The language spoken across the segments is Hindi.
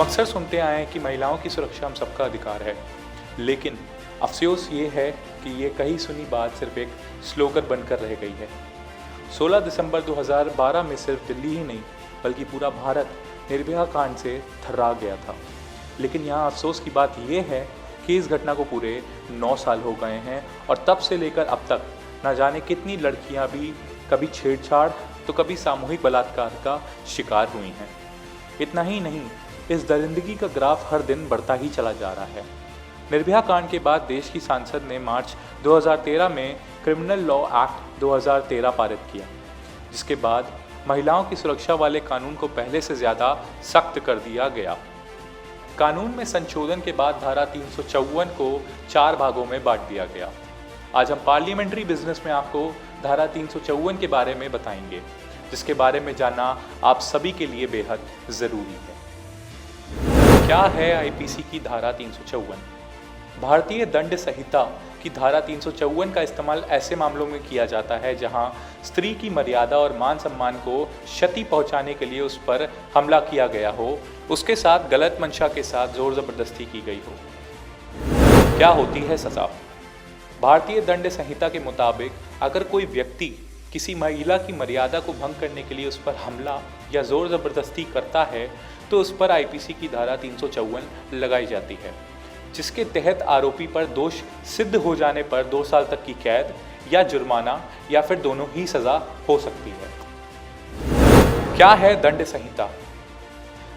हम अक्सर सुनते आए हैं कि महिलाओं की सुरक्षा हम सबका अधिकार है, लेकिन अफसोस ये है कि ये कही सुनी बात सिर्फ एक स्लोगन बनकर रह गई है। 16 दिसंबर 2012 में सिर्फ दिल्ली ही नहीं बल्कि पूरा भारत निर्भया कांड से थर्रा गया था। लेकिन यहाँ अफसोस की बात यह है कि इस घटना को पूरे 9 साल हो गए हैं और तब से लेकर अब तक न जाने कितनी लड़कियाँ भी कभी छेड़छाड़ तो कभी सामूहिक बलात्कार का शिकार हुई हैं। इतना ही नहीं, इस दरिंदगी का ग्राफ हर दिन बढ़ता ही चला जा रहा है। निर्भया कांड के बाद देश की सांसद ने मार्च 2013 में क्रिमिनल लॉ एक्ट 2013 पारित किया, जिसके बाद महिलाओं की सुरक्षा वाले कानून को पहले से ज़्यादा सख्त कर दिया गया। कानून में संशोधन के बाद धारा 354 को 4 भागों में बांट दिया गया। आज हम पार्लियामेंट्री बिजनेस में आपको धारा 354 के बारे में बताएंगे, जिसके बारे में जानना आप सभी के लिए बेहद ज़रूरी है। क्या है आईपीसी की धारा 354? भारतीय दंड संहिता की धारा 354 का इस्तेमाल ऐसे मामलों में किया जाता है जहां स्त्री की मर्यादा और मान सम्मान को क्षति पहुंचाने के लिए उस पर हमला किया गया हो, उसके साथ गलत मंशा के साथ जोर जबरदस्ती की गई हो। क्या होती है सजा? भारतीय दंड संहिता के मुताबिक अगर कोई व्यक्ति किसी महिला की मर्यादा को भंग करने के लिए उस पर हमला या जोर जबरदस्ती करता है तो उस पर आईपीसी की धारा 354 लगाई जाती है, जिसके तहत आरोपी पर दोष सिद्ध हो जाने पर 2 साल तक की कैद या जुर्माना या फिर दोनों ही सजा हो सकती है। क्या है दंड संहिता?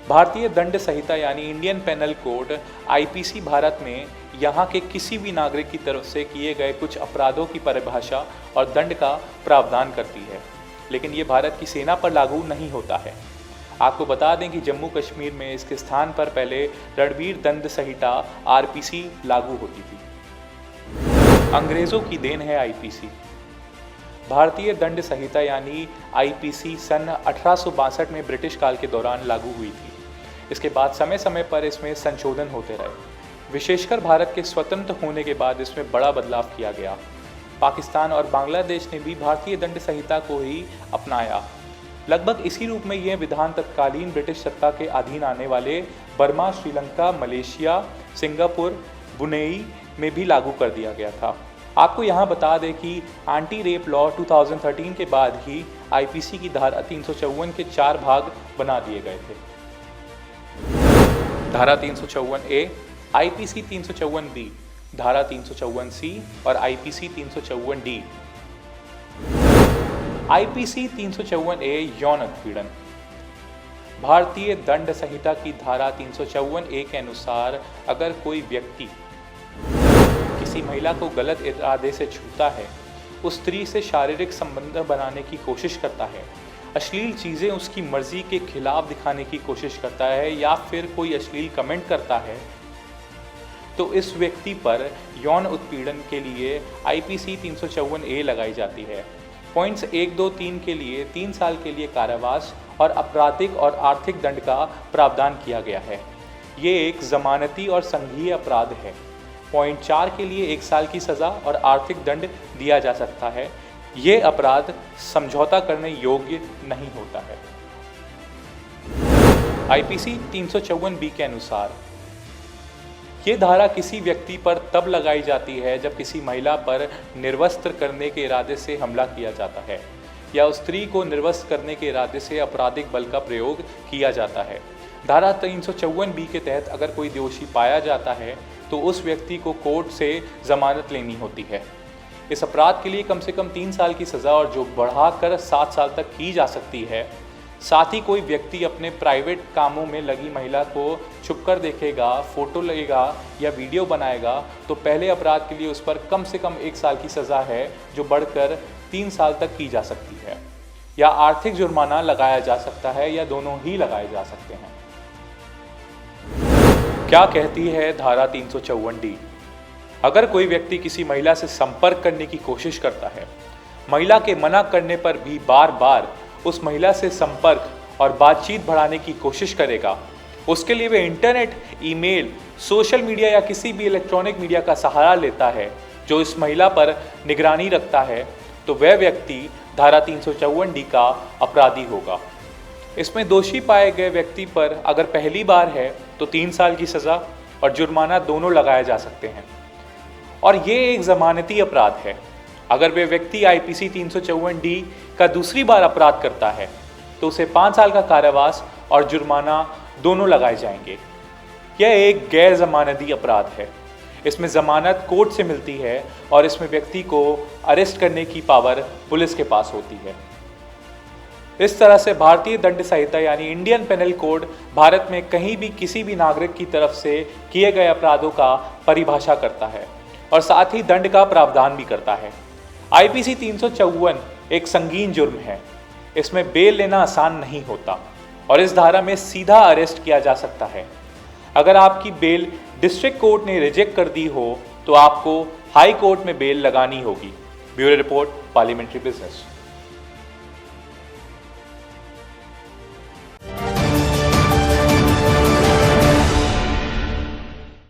भारतीय दंड संहिता यानी Indian penal code IPC Bharat में यहाँ के किसी भी नागरिक की तरफ से किए गए कुछ अपराधों की परिभाषा और दंड का प्रावधान करती है, लेकिन ये भारत की सेना पर लागू नहीं होता है। आपको बता दें कि जम्मू कश्मीर में इसके स्थान पर पहले रणवीर दंड संहिता आरपीसी लागू होती थी। अंग्रेजों की देन है आईपीसी। भारतीय दंड संहिता यानी आईपीसी सन 1862 में ब्रिटिश काल के दौरान लागू हुई थी। इसके बाद समय समय पर इसमें संशोधन होते रहे। विशेषकर भारत के स्वतंत्र होने के बाद इसमें बड़ा बदलाव किया गया। पाकिस्तान और बांग्लादेश ने भी भारतीय दंड संहिता को ही अपनाया। लगभग इसी रूप में यह विधान तत्कालीन ब्रिटिश सत्ता के अधीन आने वाले Burma, Sri Lanka, Malaysia, Singapore, Brunei में भी लागू कर दिया गया था। आपको यहाँ बता दें कि एंटी रेप लॉ 2013 के बाद ही आईपीसी की धारा 354 के 4 भाग बना दिए गए थे। धारा 354A, आईपीसी 354B, धारा 354C और आईपीसी 354D। आईपीसी 354A यौन उत्पीड़न। भारतीय दंड संहिता की धारा 354A के अनुसार अगर कोई व्यक्ति किसी महिला को गलत इरादे से छूता है, उस स्त्री से शारीरिक संबंध बनाने की कोशिश करता है, अश्लील चीज़ें उसकी मर्जी के खिलाफ दिखाने की कोशिश करता है या फिर कोई अश्लील कमेंट करता है, तो इस व्यक्ति पर यौन उत्पीड़न के लिए आईपीसी 354A लगाई जाती है। पॉइंट्स 1, 2, 3 के लिए 3 साल के लिए कारावास और आपराधिक और आर्थिक दंड का प्रावधान किया गया है। ये एक जमानती और संघीय अपराध है। पॉइंट 4 के लिए 1 साल की सज़ा और आर्थिक दंड दिया जा सकता है। ये अपराध समझौता करने योग्य नहीं होता है। आईपीसी 354B के अनुसार ये धारा किसी व्यक्ति पर तब लगाई जाती है जब किसी महिला पर निर्वस्त्र करने के इरादे से हमला किया जाता है या उस स्त्री को निर्वस्त्र करने के इरादे से आपराधिक बल का प्रयोग किया जाता है। धारा 354B के तहत अगर कोई दोषी पाया जाता है तो उस व्यक्ति को कोर्ट से जमानत लेनी होती है। इस अपराध के लिए कम से कम 3 साल की सज़ा और जो बढ़ाकर 7 साल तक की जा सकती है। साथ ही कोई व्यक्ति अपने प्राइवेट कामों में लगी महिला को छुपकर देखेगा, फोटो लेगा या वीडियो बनाएगा तो पहले अपराध के लिए उस पर कम से कम 1 साल की सज़ा है, जो बढ़कर 3 साल तक की जा सकती है, या आर्थिक जुर्माना लगाया जा सकता है या दोनों ही लगाए जा सकते हैं। क्या कहती है धारा 354D? अगर कोई व्यक्ति किसी महिला से संपर्क करने की कोशिश करता है, महिला के मना करने पर भी बार बार उस महिला से संपर्क और बातचीत बढ़ाने की कोशिश करेगा, उसके लिए वह इंटरनेट, ईमेल, सोशल मीडिया या किसी भी इलेक्ट्रॉनिक मीडिया का सहारा लेता है जो इस महिला पर निगरानी रखता है, तो वह व्यक्ति धारा 354D का अपराधी होगा। इसमें दोषी पाए गए व्यक्ति पर अगर पहली बार है तो 3 साल की सज़ा और जुर्माना दोनों लगाए जा सकते हैं। और ये एक ज़मानती अपराध है। अगर वे व्यक्ति आईपीसी 354D का दूसरी बार अपराध करता है तो उसे 5 साल का कारावास और जुर्माना दोनों लगाए जाएंगे। यह एक गैर जमानती अपराध है। इसमें ज़मानत कोर्ट से मिलती है और इसमें व्यक्ति को अरेस्ट करने की पावर पुलिस के पास होती है। इस तरह से भारतीय दंड संहिता यानी इंडियन पेनल कोड भारत में कहीं भी किसी भी नागरिक की तरफ से किए गए अपराधों का परिभाषा करता है और साथ ही दंड का प्रावधान भी करता है। आईपीसी 354 एक संगीन जुर्म है। इसमें बेल लेना आसान नहीं होता और इस धारा में सीधा अरेस्ट किया जा सकता है। अगर आपकी बेल डिस्ट्रिक्ट कोर्ट ने रिजेक्ट कर दी हो तो आपको हाई कोर्ट में बेल लगानी होगी। Bureau report, parliamentary business.